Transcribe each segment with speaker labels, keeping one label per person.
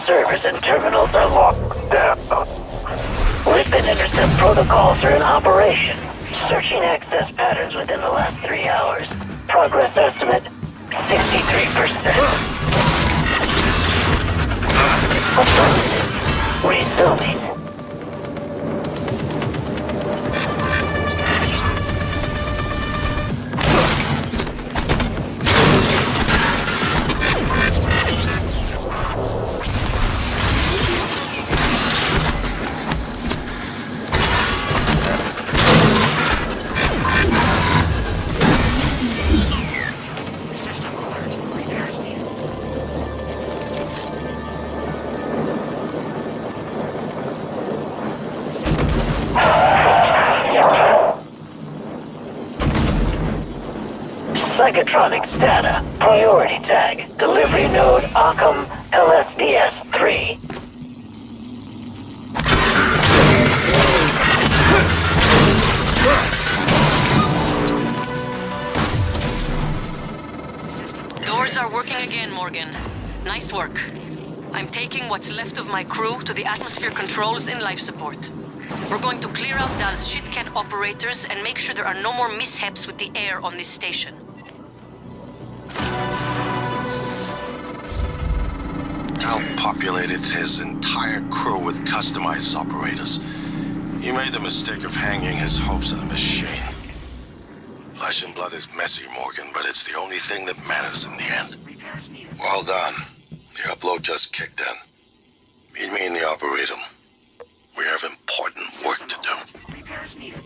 Speaker 1: servers and terminals are locked down. Lift and intercept protocols are in operation. Searching access patterns within the last 3 hours. Progress estimate, 63%. Affirmative. Resuming. Psychotronics data. Priority tag. Delivery node Occam LSDS-3.
Speaker 2: Doors are working again, Morgan. Nice work. I'm taking what's left of my crew to the atmosphere controls in life support. We're going to clear out Dal's shitcat operators and make sure there are no more mishaps with the air on this station.
Speaker 3: Dal populated his entire crew with customized operators. He made the mistake of hanging his hopes on a machine. Flesh and blood is messy, Morgan, but it's the only thing that matters in the end. Well done. The upload just kicked in. Meet me in the operator. We have important work to do.
Speaker 1: Repairs needed.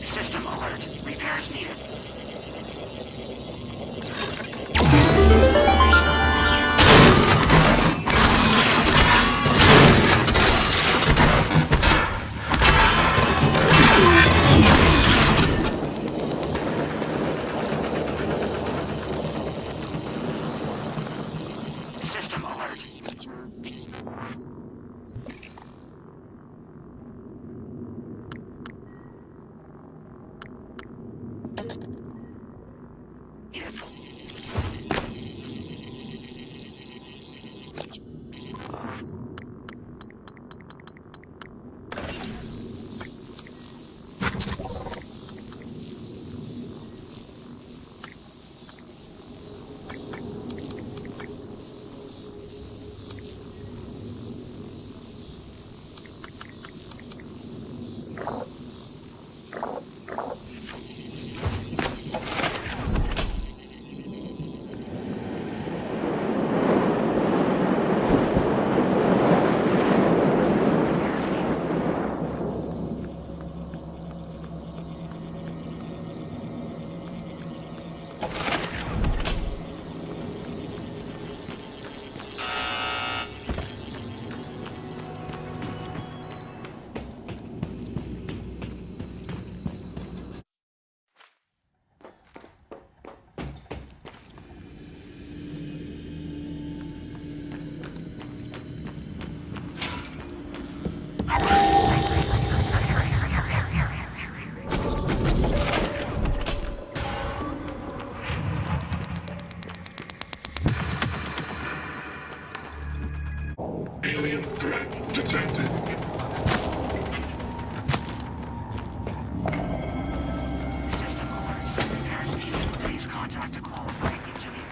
Speaker 1: System alert. Repairs needed. System alert.
Speaker 4: Alien threat detected.
Speaker 1: System alert. Repairs needed. Please contact a qualified engineer.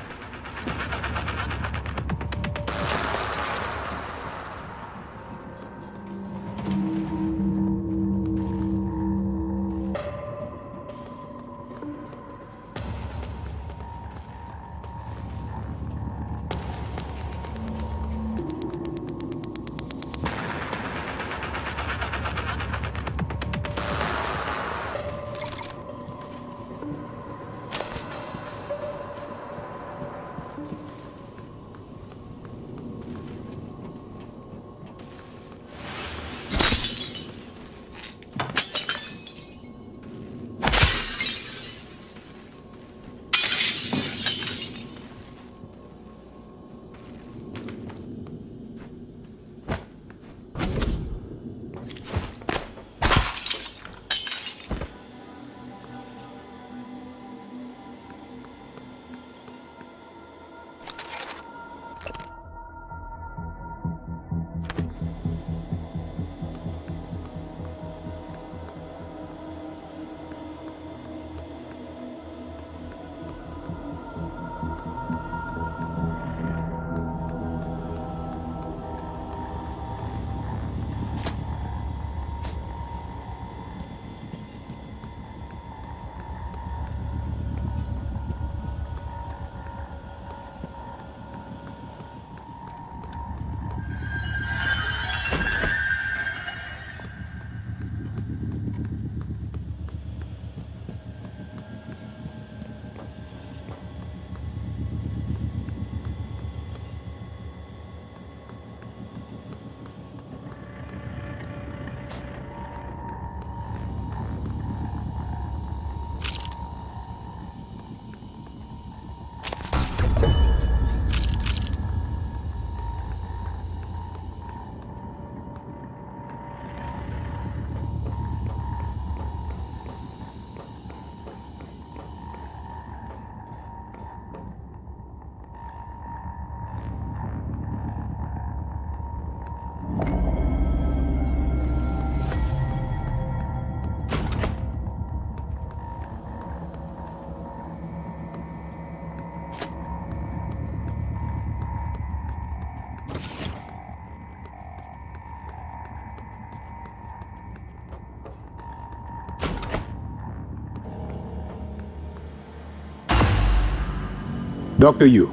Speaker 5: Dr. Yu,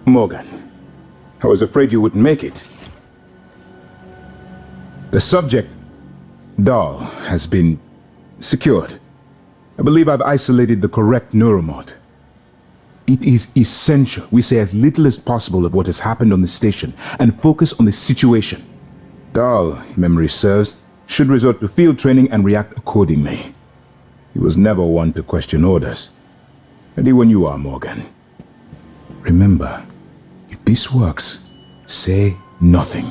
Speaker 5: Morgan, I was afraid you wouldn't make it. The subject, Dahl, has been secured. I believe I've isolated the correct neuromod. It is essential we say as little as possible of what has happened on the station and focus on the situation. Dahl, if memory serves, should resort to field training and react accordingly. He was never one to question orders. Ready when you are, Morgan. Remember, if this works, say nothing.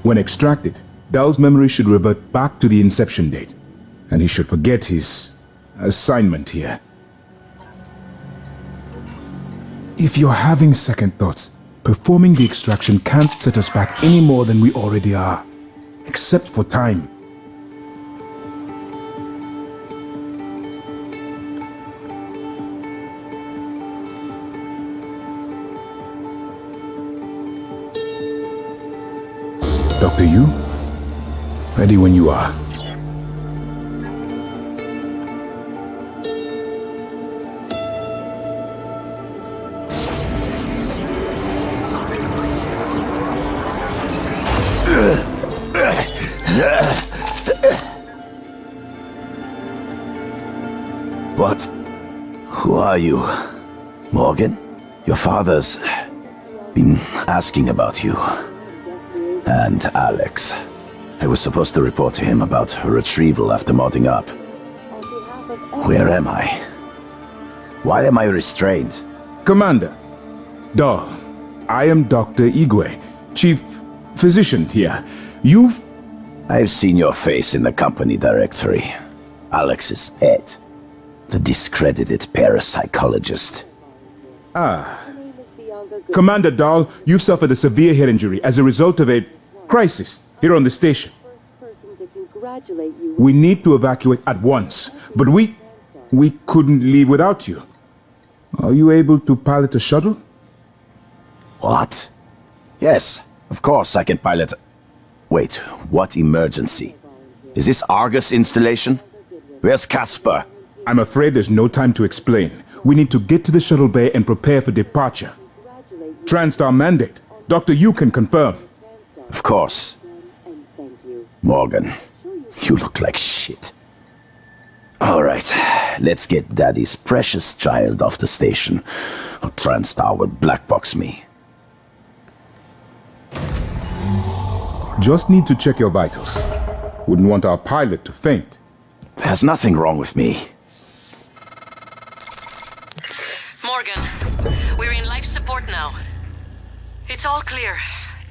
Speaker 5: When extracted, Dahl's memory should revert back to the inception date, and he should forget his assignment here. If you're having second thoughts, performing the extraction can't set us back any more than we already are, except for time. Dr. Yu, ready when you are.
Speaker 6: What? Who are you? Morgan? Your father's been asking about you. And Alex. I was supposed to report to him about her retrieval after modding up. Where am I? Why am I restrained?
Speaker 5: Commander, Dahl, I am Dr. Igwe, Chief Physician here.
Speaker 6: I've seen your face in the company directory. Alex's pet. The discredited parapsychologist.
Speaker 5: Commander Dahl, you've suffered a severe head injury as a result of a crisis here on the station. We need to evacuate at once, but we couldn't leave without you. Are you able to pilot a shuttle?
Speaker 6: What? Yes, of course I can pilot. Wait, what emergency? Is this Argus installation? Where's Casper?
Speaker 5: I'm afraid there's no time to explain. We need to get to the shuttle bay and prepare for departure. Transtar mandate. Dr. Yu can confirm.
Speaker 6: Of course. Morgan, you look like shit. Alright, let's get Daddy's precious child off the station, or Transtar will blackbox me.
Speaker 5: Just need to check your vitals. Wouldn't want our pilot to faint.
Speaker 6: There's nothing wrong with me.
Speaker 2: Morgan, we're in life support now. It's all clear.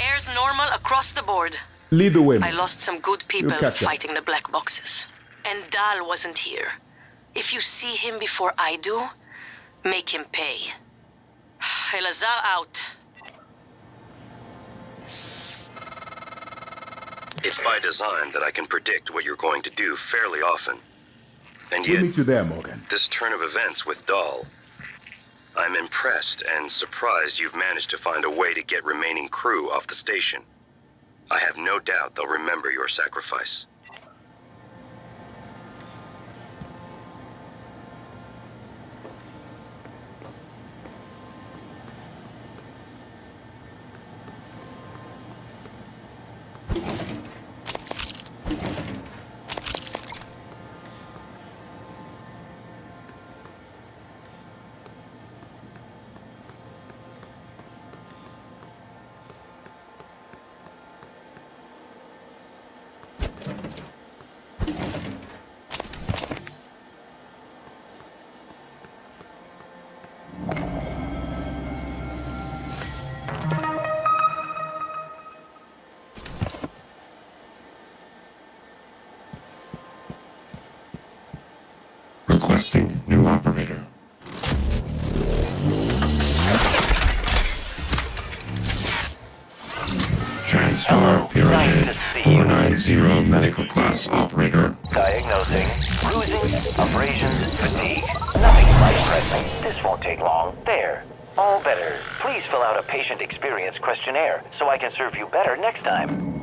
Speaker 2: Air's normal across the board.
Speaker 5: Lead the way.
Speaker 2: I lost some good people
Speaker 5: catch up.
Speaker 2: fighting the black boxes. And Dahl wasn't here. If you see him before I do, make him pay. Elazar out.
Speaker 3: It's by design that I can predict what you're going to do fairly often. And
Speaker 5: We'll
Speaker 3: yet,
Speaker 5: meet you there, Morgan.
Speaker 3: this turn of events with Dahl, I'm impressed and surprised you've managed to find a way to get remaining crew off the station. I have no doubt they'll remember your sacrifice.
Speaker 4: Requesting new operator. Transtar Pyramid 490 medical class operator.
Speaker 1: Diagnosing bruising, abrasions, fatigue. Nothing life-threatening. This won't take long. There.
Speaker 7: All better. Please fill out a patient experience questionnaire so I can serve you better next time.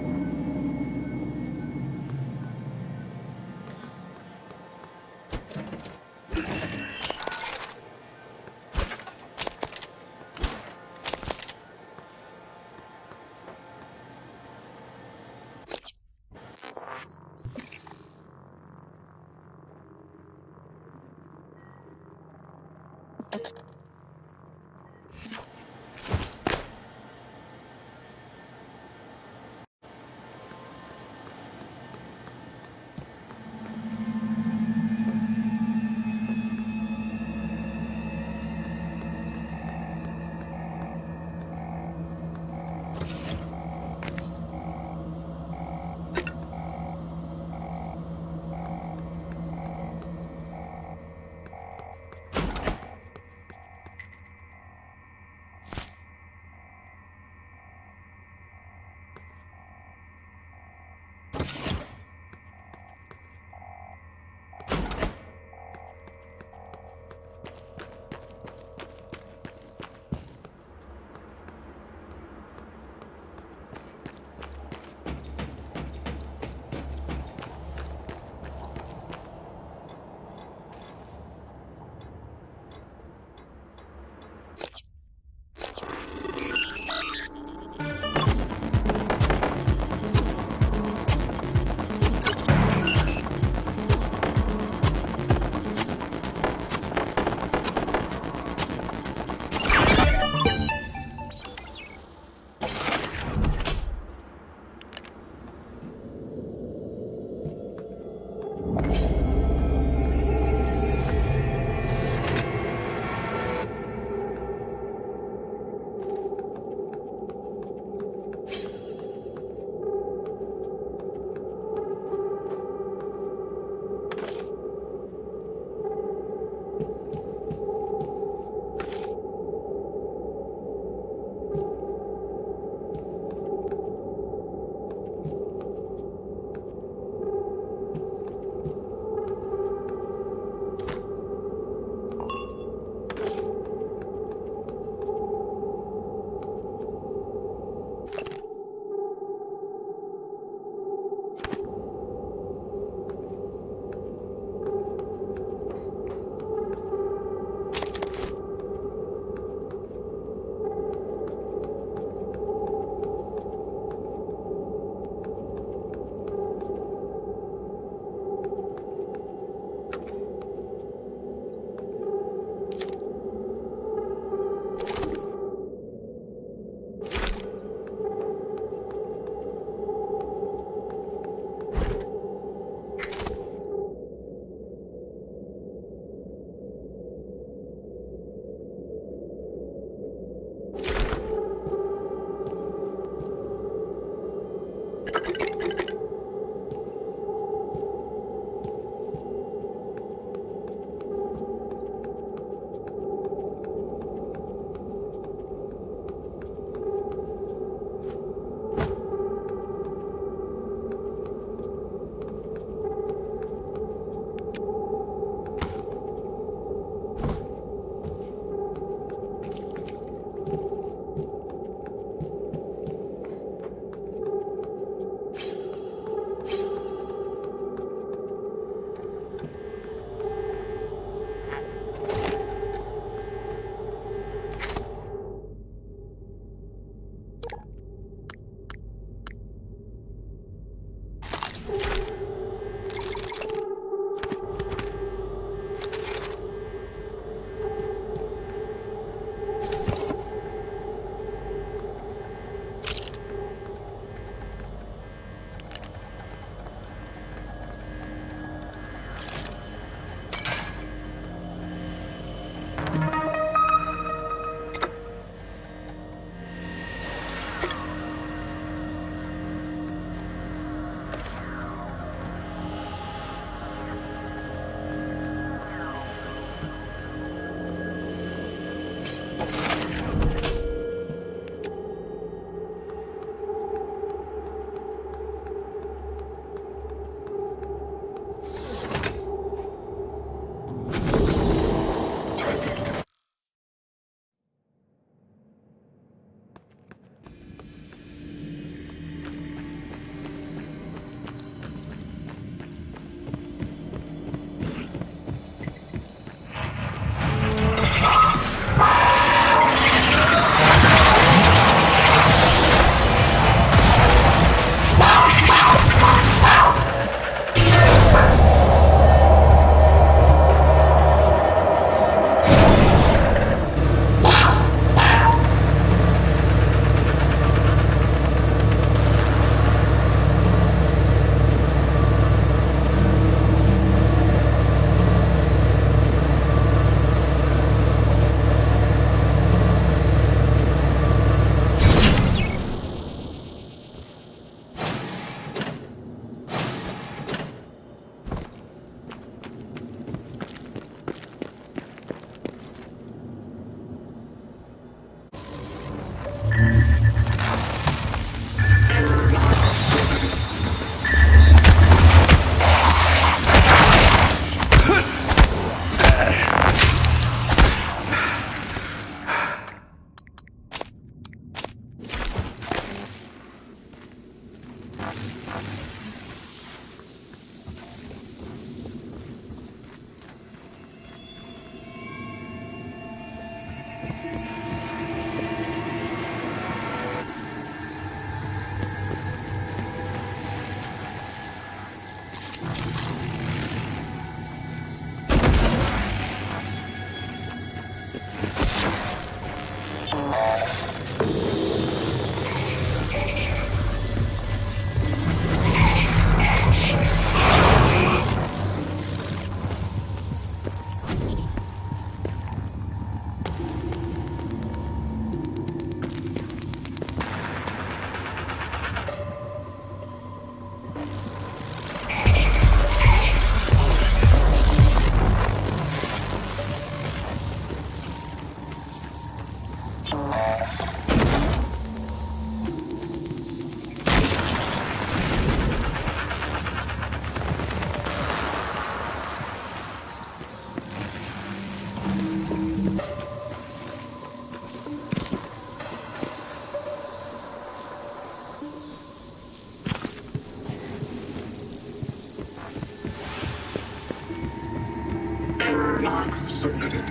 Speaker 4: Lock submitted.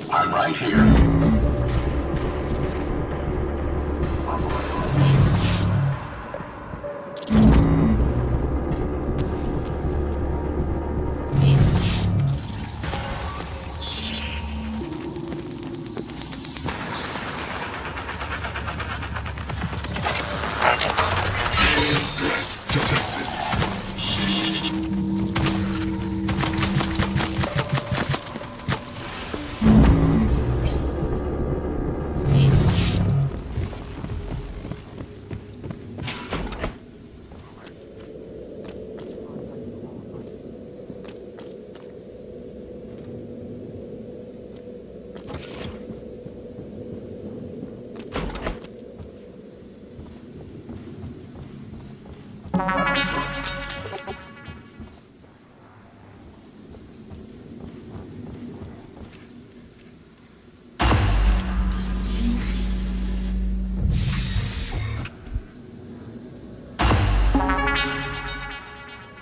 Speaker 4: I'm right here.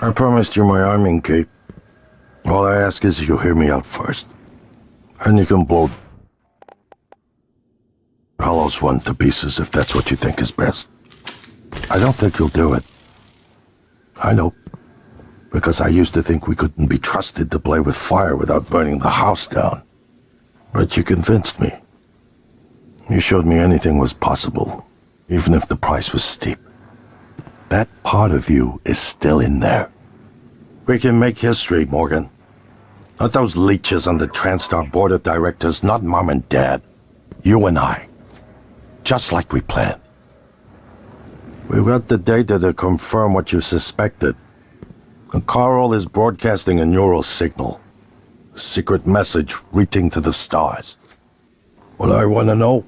Speaker 3: I promised you my arming cape. All I ask is you hear me out first. And you can blow Hollows One to pieces if that's what you think is best. I don't think you'll do it. I know. Because I used to think we couldn't be trusted to play with fire without burning the house down. But you convinced me. You showed me anything was possible, even if the price was steep. That part of you is still in there. We can make history, Morgan. Not those leeches on the TranStar board of directors, not Mom and Dad. You and I. Just like we planned. We've got the data to confirm what you suspected. The coral is broadcasting a neural signal. A secret message reaching to the stars. What I want to know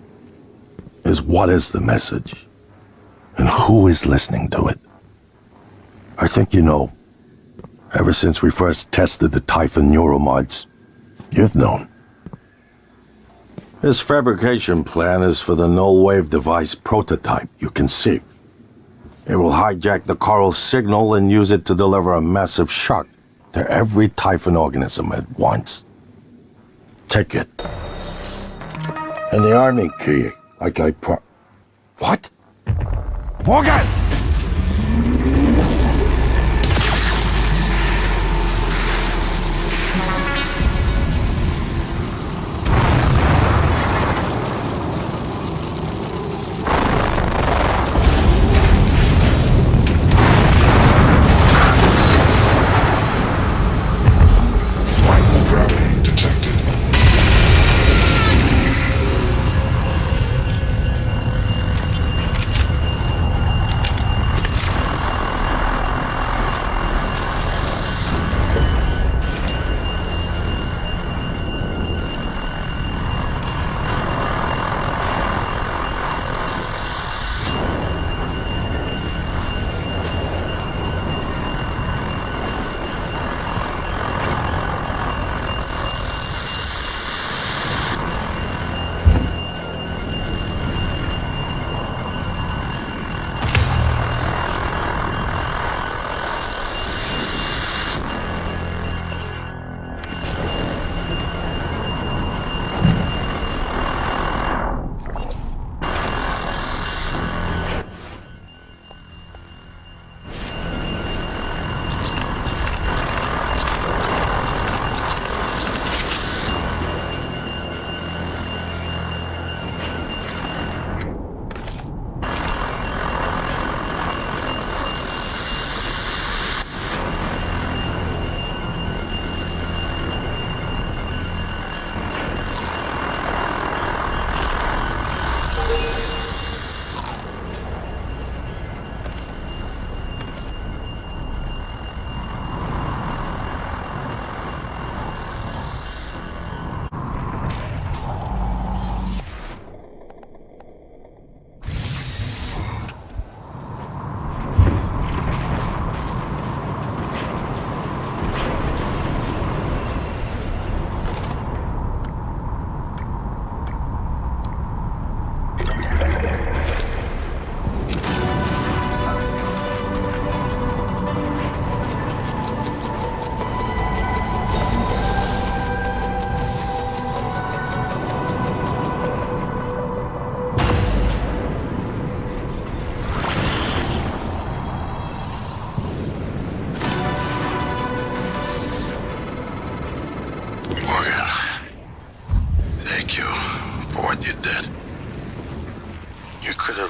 Speaker 3: is what is the message? And who is listening to it? I think you know. Ever since we first tested the Typhon neuromods, you've known. This fabrication plan is for the null-wave device prototype you conceived. It will hijack the coral signal and use it to deliver a massive shock to every Typhon organism at once. Take it. And the army key, like I What? Morgan!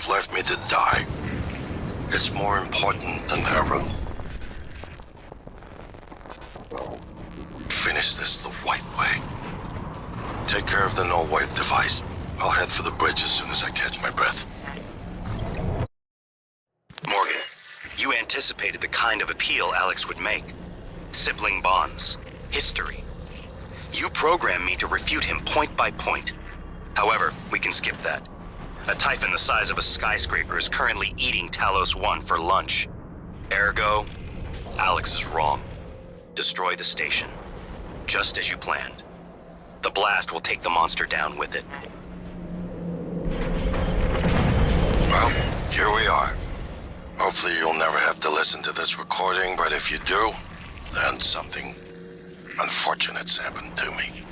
Speaker 3: Left me to die. It's more important than ever. Finish this the right way. Take care of the null-wave device. I'll head for the bridge as soon as I catch my breath.
Speaker 8: Morgan, you anticipated the kind of appeal Alex would make. Sibling bonds. History. You programmed me to refute him point by point. However, we can skip that. A Typhon the size of a skyscraper is currently eating Talos 1 for lunch. Ergo, Alex is wrong. Destroy the station. Just as you planned. The blast will take the monster down with it.
Speaker 3: Well, here we are. Hopefully you'll never have to listen to this recording, but if you do, then something unfortunate's happened to me.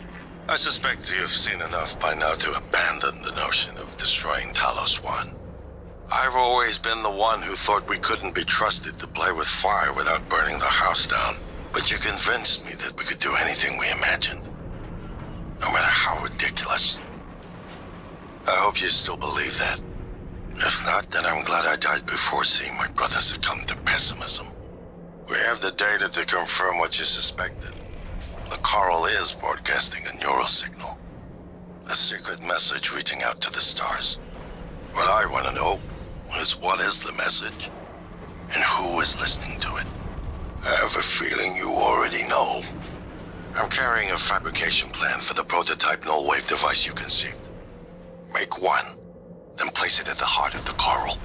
Speaker 3: I suspect you've seen enough by now to abandon the notion of destroying Talos 1. I've always been the one who thought we couldn't be trusted to play with fire without burning the house down. But you convinced me that we could do anything we imagined. No matter how ridiculous. I hope you still believe that. If not, then I'm glad I died before seeing my brother succumb to pessimism. We have the data to confirm what you suspected. The coral is broadcasting a neural signal. A secret message reaching out to the stars. What I want to know is is what is the message? And who is listening to it? I have a feeling you already know. I'm carrying a fabrication plan for the prototype null-wave device you conceived. Make one, then place it at the heart of the coral.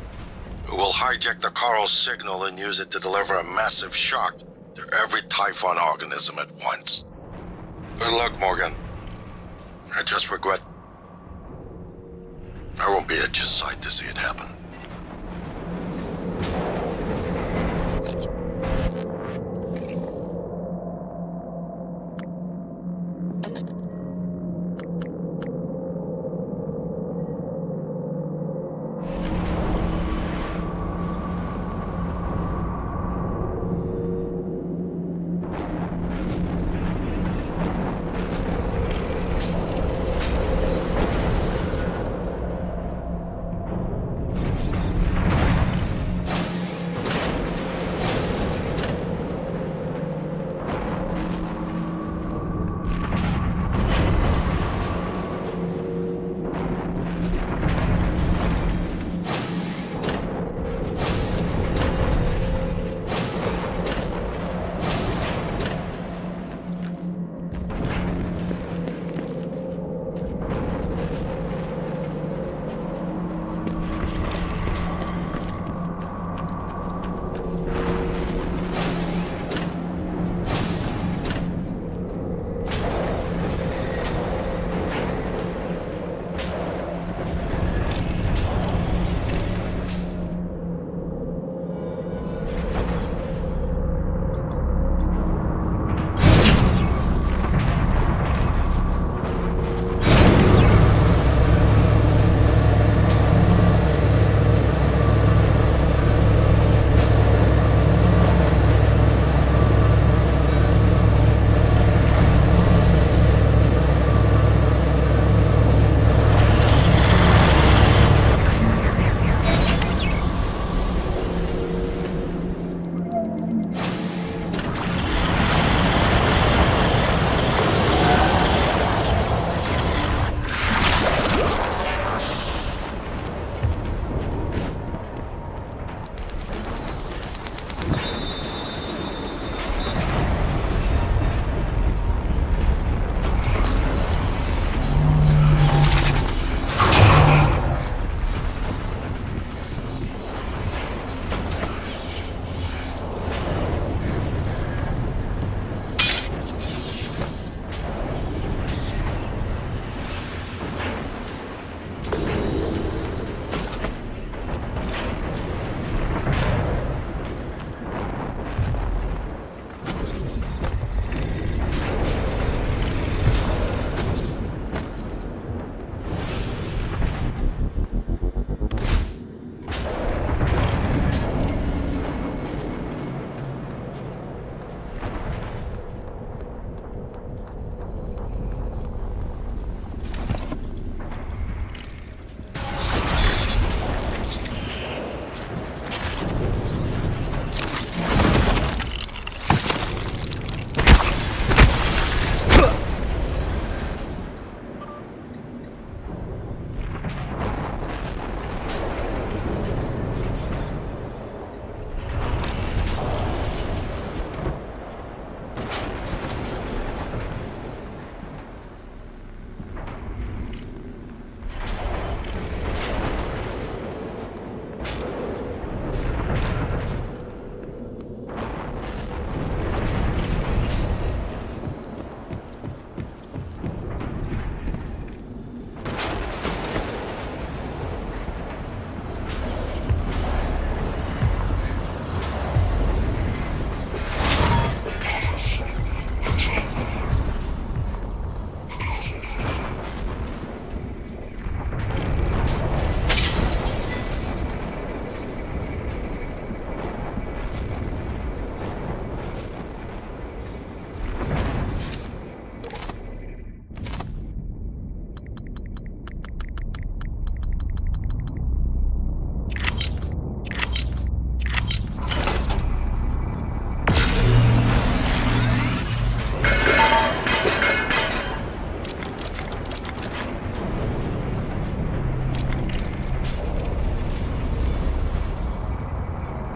Speaker 3: We'll hijack the coral signal and use it to deliver a massive shock to every Typhon organism at once. Good luck, Morgan. I just regret I won't be at your side to see it happen.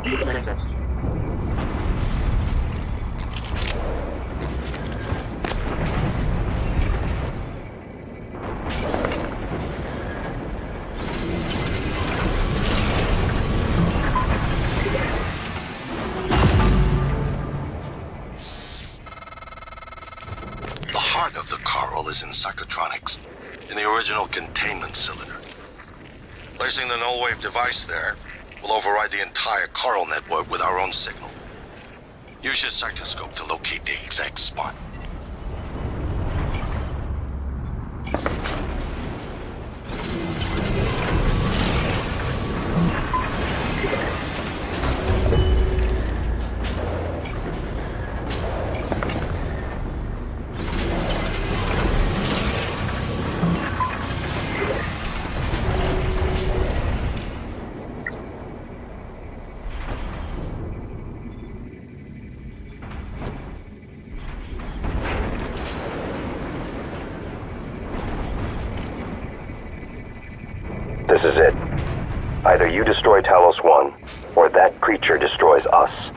Speaker 3: The heart of the coral is in psychotronics, in the original containment cylinder. Placing the null-wave device there will override the entire coral network with our own signal. Use your sectoscope to locate the exact spot.
Speaker 7: This is it. Either you destroy Talos 1, or that creature destroys us.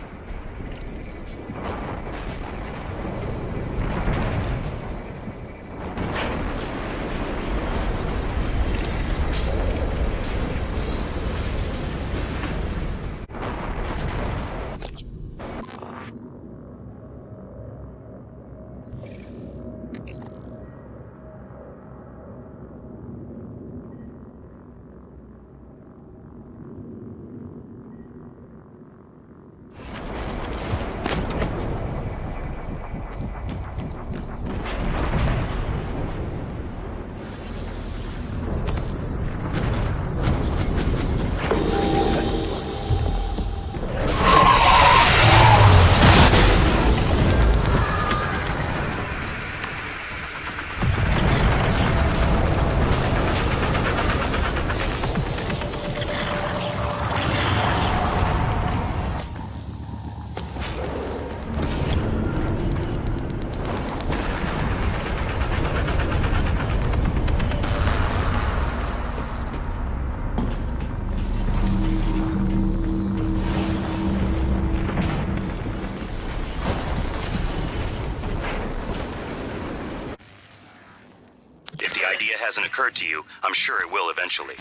Speaker 8: Hasn't occurred to you, I'm sure it will eventually.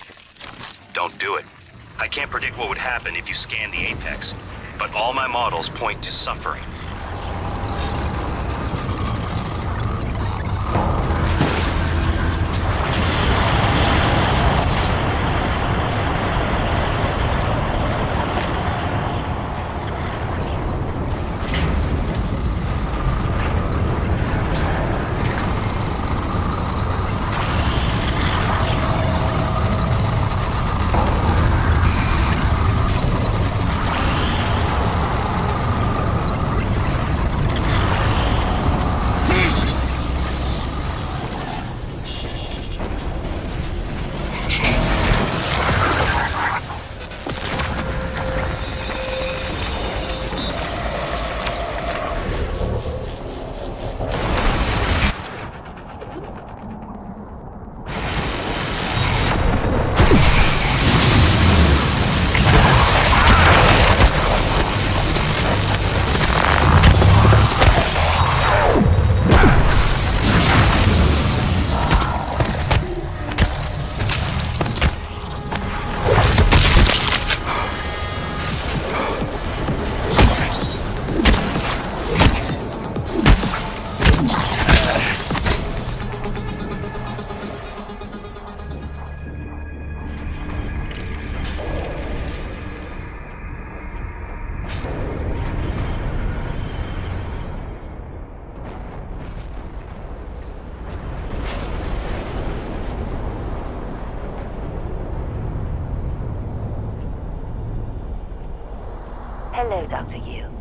Speaker 8: Don't do it. I can't predict what would happen if you scan the Apex, but all my models point to suffering.
Speaker 1: Hello, Dr. Yu.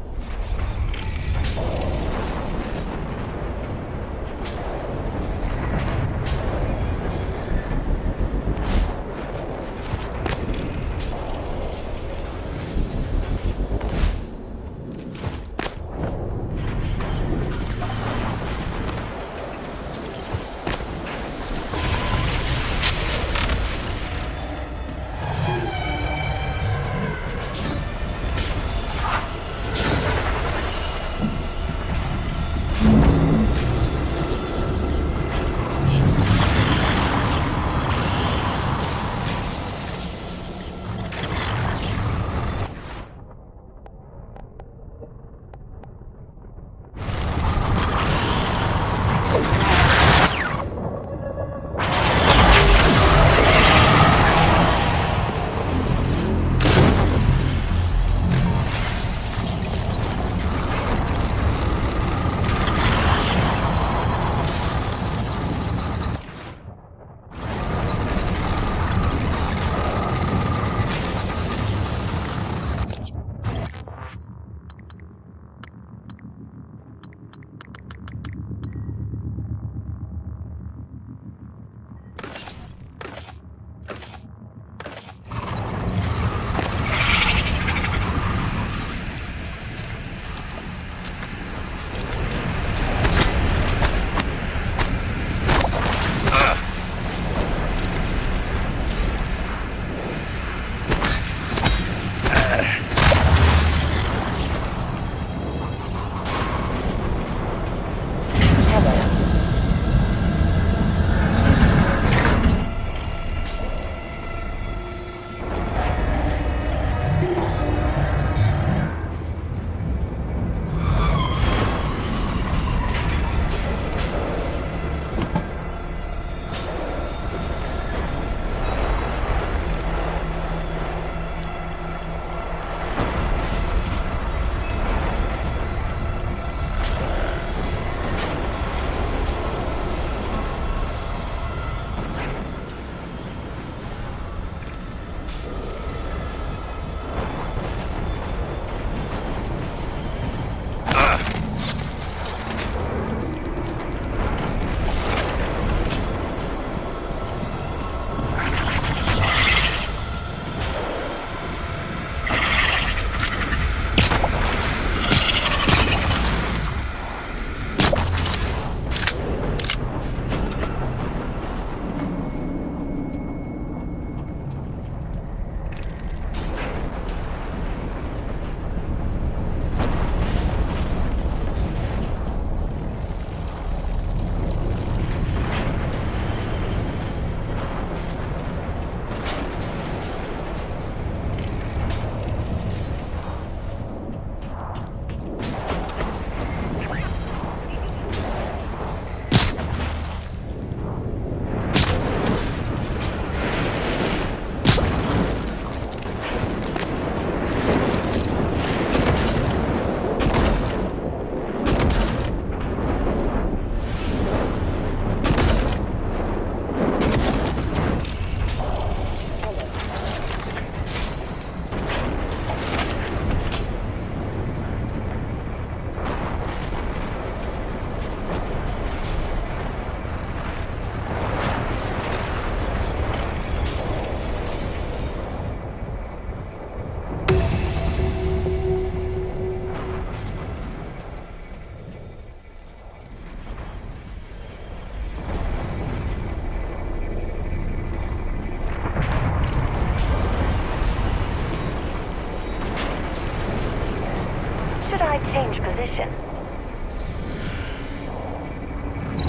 Speaker 1: Change position.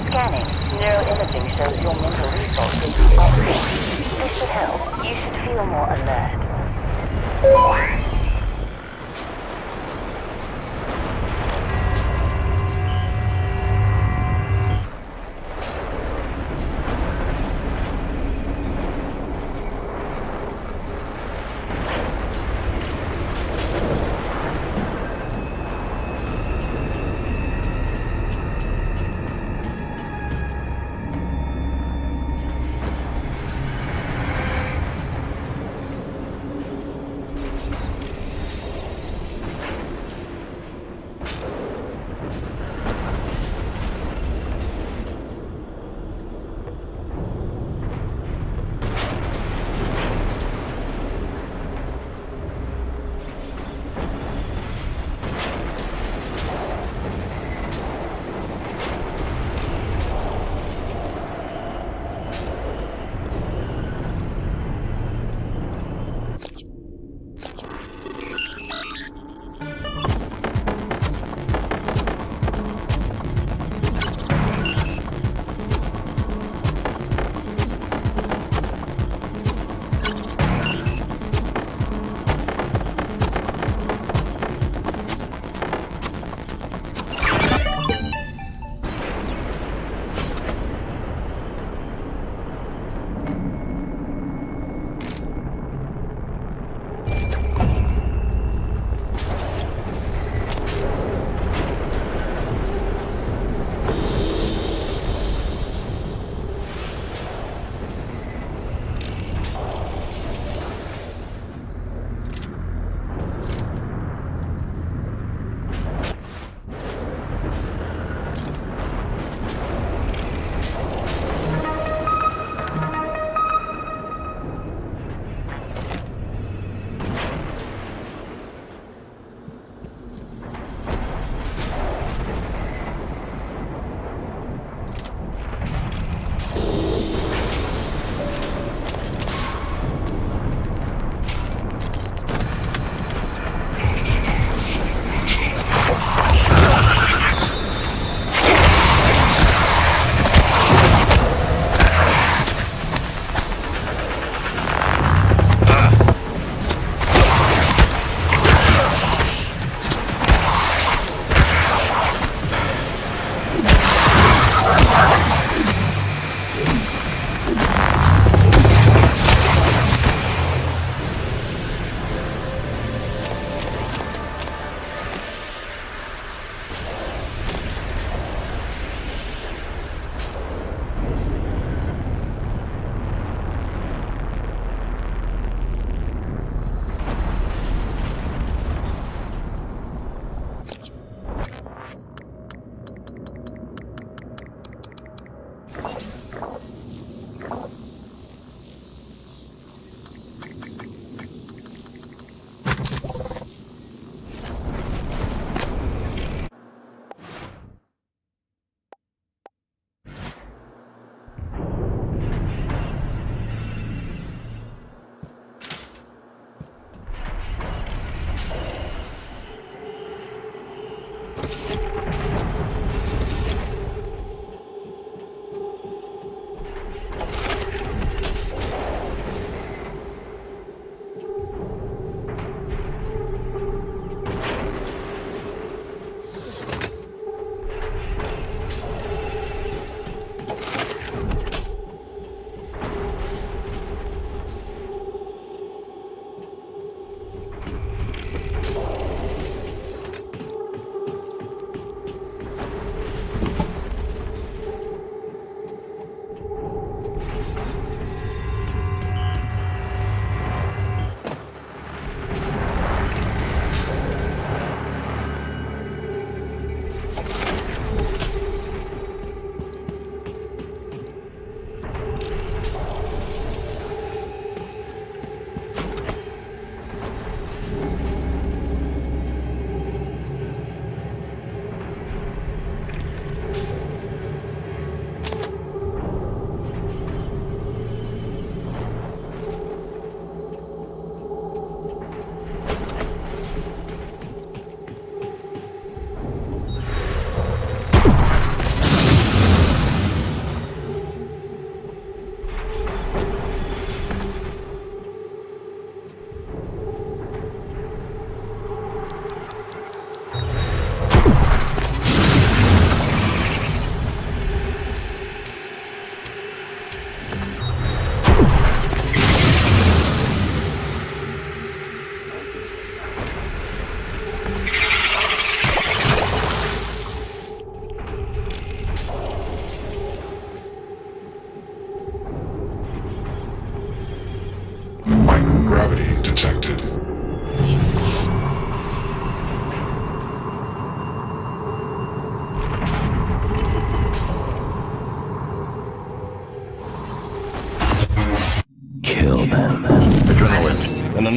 Speaker 1: Scanning. Neuroimaging shows your mental resources are peaked. This should help. You should feel more alert.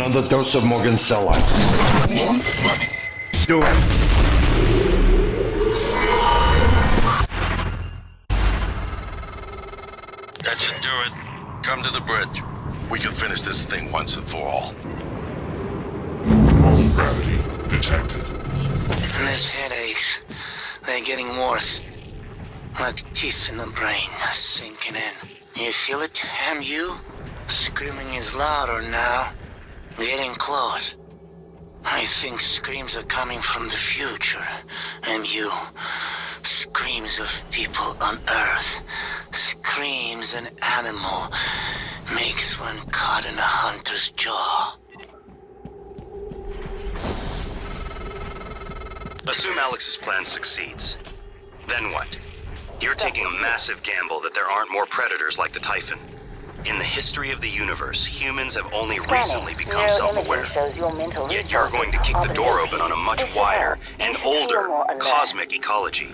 Speaker 3: another dose of Morgan's cell light. Do it. That should do it. Come to the bridge. We can finish this thing once and for all.
Speaker 4: Low gravity detected.
Speaker 9: And these headaches, they're getting worse. Like teeth in the brain, sinking in. You feel it, MU? Screaming is louder now. Getting close. I think screams are coming from the future. MU. Screams of people on Earth. Screams an animal makes when caught in a hunter's jaw.
Speaker 8: Assume Alex's plan succeeds. Then what? You're taking a massive gamble that there aren't more predators like the Typhon. In the history of the universe, humans have only recently become self-aware. Yet you're going to kick the door open on a much wider and older cosmic ecology.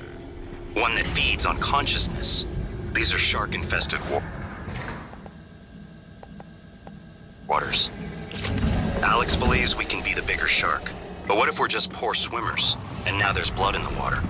Speaker 8: One that feeds on consciousness. These are shark-infested waters. Alex believes we can be the bigger shark. But what if we're just poor swimmers, and now there's blood in the water?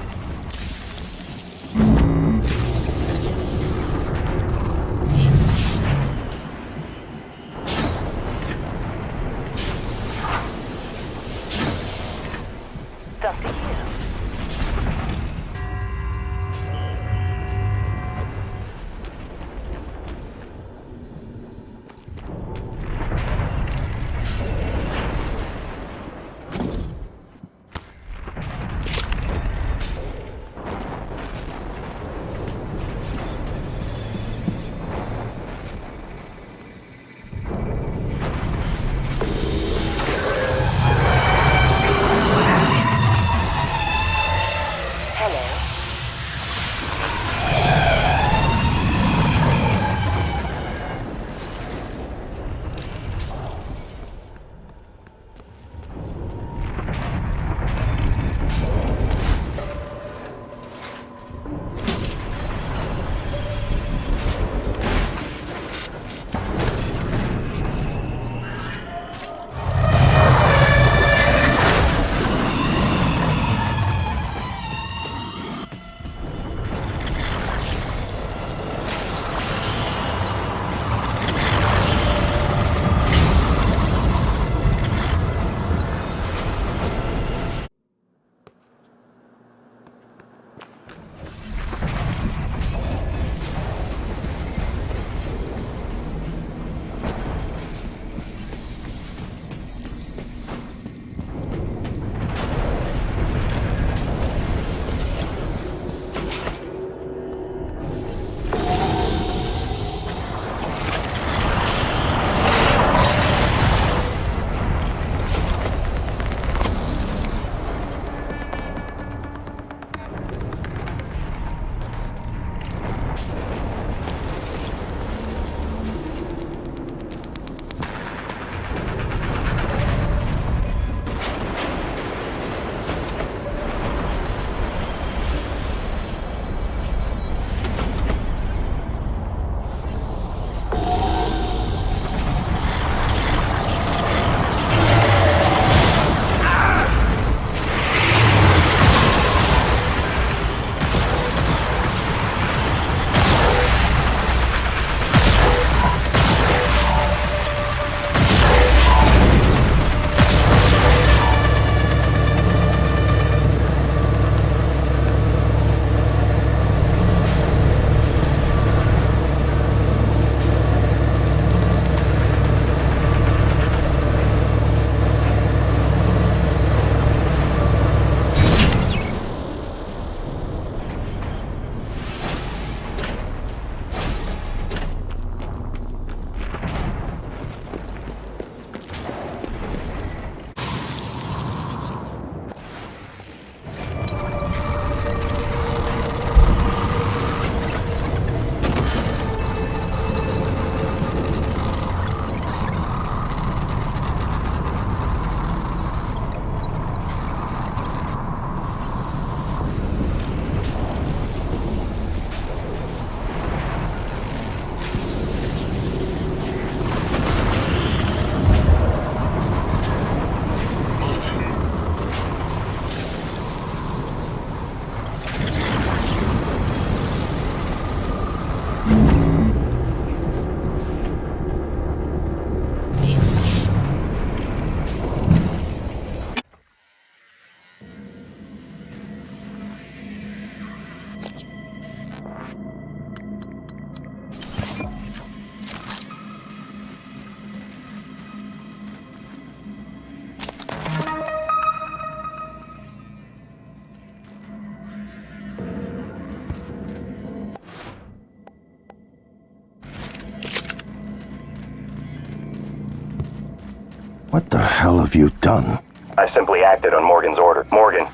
Speaker 3: What the hell have you done?
Speaker 7: I simply acted on Morgan's order. Morgan,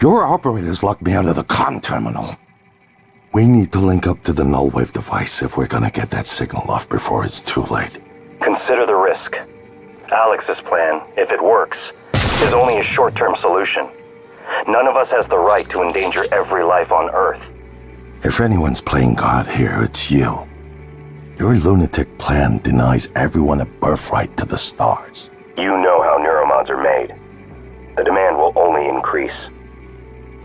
Speaker 3: Your operators locked me out of the comm terminal. We need to link up to the null wave device if we're gonna get that signal off before it's too late.
Speaker 7: consider the risk. Alex's plan, if it works, is only a short-term solution. None of us has the right to endanger every life on Earth.
Speaker 3: If anyone's playing God here, it's you. Your lunatic plan denies everyone a birthright to the stars.
Speaker 7: You know how neuromods are made. The demand will only increase.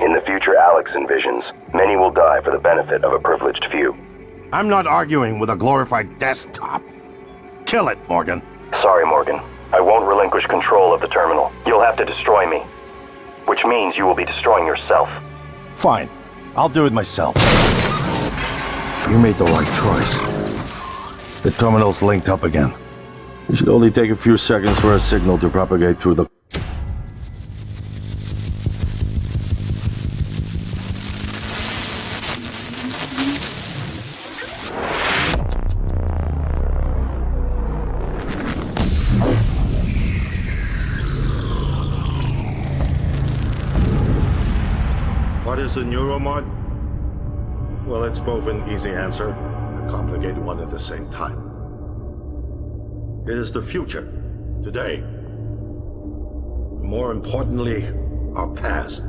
Speaker 7: In the future Alex envisions, many will die for the benefit of a privileged few.
Speaker 3: I'm not arguing with a glorified desktop. Kill it, Morgan.
Speaker 7: Sorry, Morgan. I won't relinquish control of the terminal. You'll have to destroy me. Which means you will be destroying yourself.
Speaker 3: Fine. I'll do it myself. You made the right choice. The terminal's linked up again. It should only take a few seconds for a signal to propagate through the...
Speaker 10: What is a neuromod? Well, it's both an easy answer and a complicated one at the same time. It is the future, today. More importantly, our past,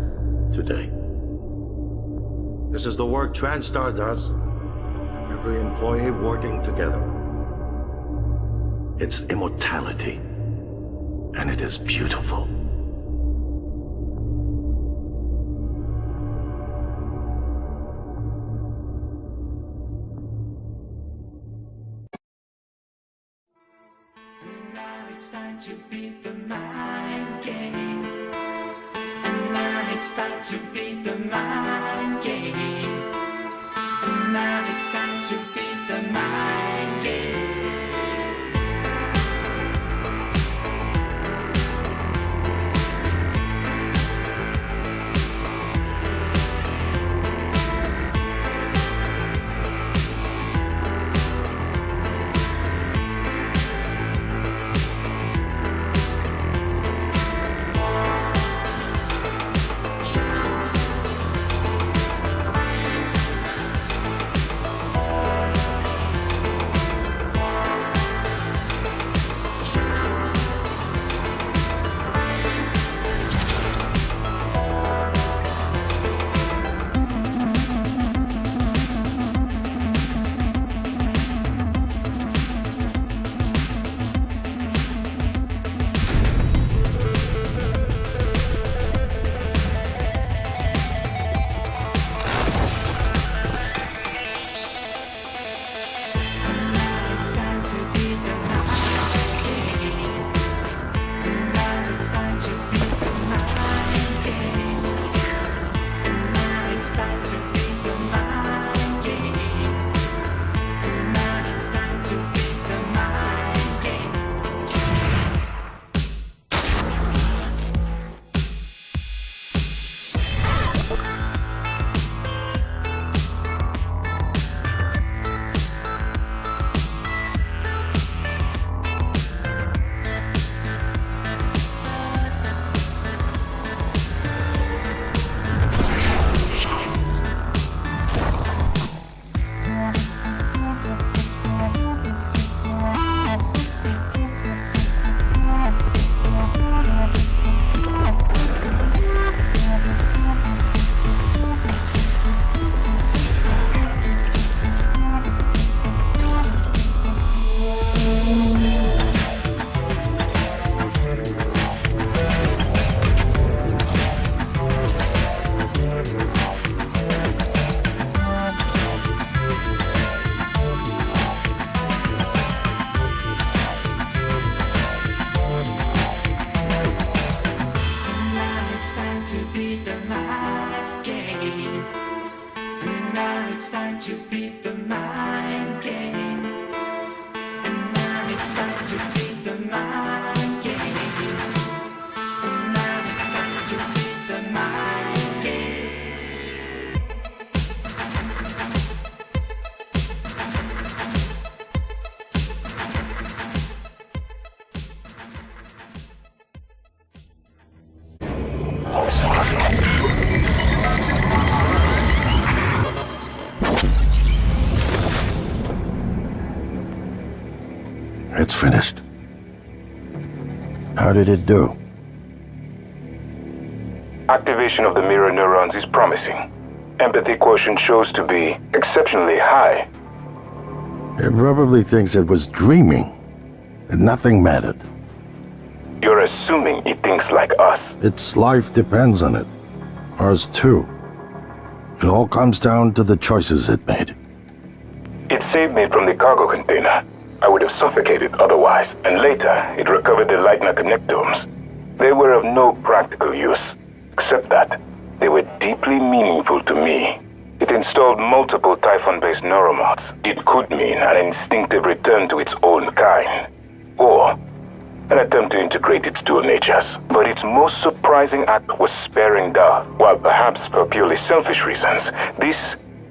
Speaker 10: today. This is the work TranStar does. Every employee working together. It's immortality, and it is beautiful.
Speaker 11: It's time to beat the mind game. And now it's time to beat the mind game. And now it's time to beat the mind game.
Speaker 3: It's finished. How did it do?
Speaker 5: Activation of the mirror neurons is promising. Empathy quotient shows to be exceptionally high.
Speaker 3: It probably thinks it was dreaming, and nothing mattered.
Speaker 5: You're assuming it thinks like us.
Speaker 3: Its life depends on it. Ours too. It all comes down to the choices it made.
Speaker 5: It saved me from the cargo container. I would have suffocated otherwise, and later it recovered the Leitner connectomes. They were of no practical use, except that they were deeply meaningful to me. It installed multiple Typhon-based neuromods. It could mean an instinctive return to its own kind, or an attempt to integrate its dual natures. But its most surprising act was sparing Da. While perhaps for purely selfish reasons, this,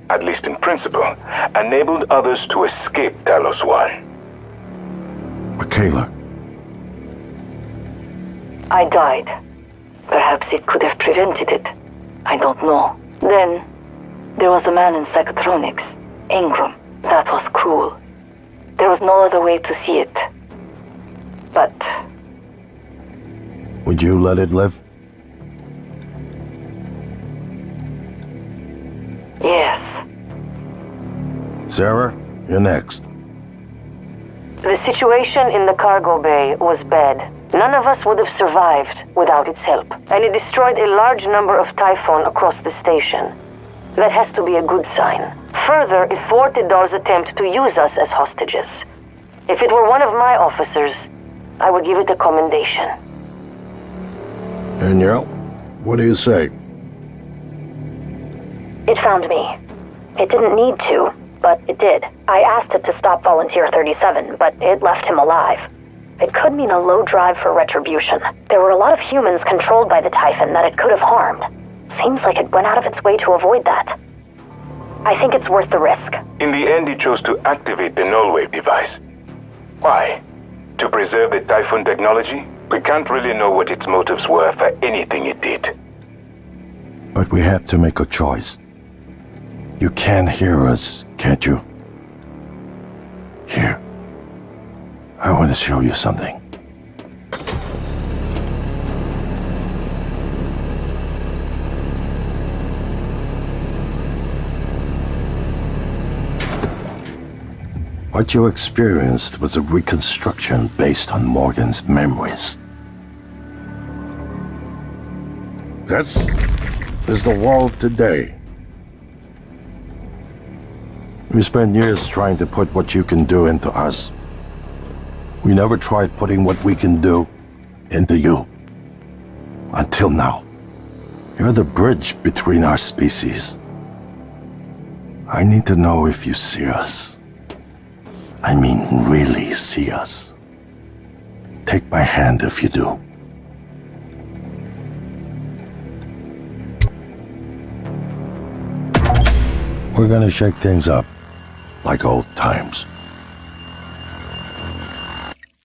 Speaker 5: at least in principle, enabled others to escape Talos 1.
Speaker 3: Michaela.
Speaker 1: I died. Perhaps it could have prevented it. I don't know. Then, there was the man in psychotronics, Ingram. That was cruel. There was no other way to see it. But...
Speaker 3: Would you let it live?
Speaker 1: yes.
Speaker 3: Sarah, you're next.
Speaker 1: The situation in the cargo bay was bad. None of us would have survived without its help, and it destroyed a large number of Typhon across the station. That has to be a good sign. Further, it thwarted Dar's attempt to use us as hostages. If it were one of my officers, I would give it a commendation.
Speaker 3: Danielle, what do you say?
Speaker 1: It found me. It didn't need to, but it did. I asked it to stop Volunteer 37, but it left him alive. It could mean a low drive for retribution. There were a lot of humans controlled by the Typhon that it could have harmed. Seems like it went out of its way to avoid that. I think it's worth the risk.
Speaker 5: In the end, it chose to activate the null-wave device. Why? To preserve the Typhon technology? We can't really know what its motives were for anything it did.
Speaker 3: But we have to make a choice. You can hear us, can't you? Here. I want to show you something. What you experienced was a reconstruction based on Morgan's memories. This is the world today. We spent years trying to put what you can do into us. We never tried putting what we can do into you. Until now. You're the bridge between our species. I need to know if you see us. I mean, really see us. Take my hand if you do. We're gonna shake things up, like old times.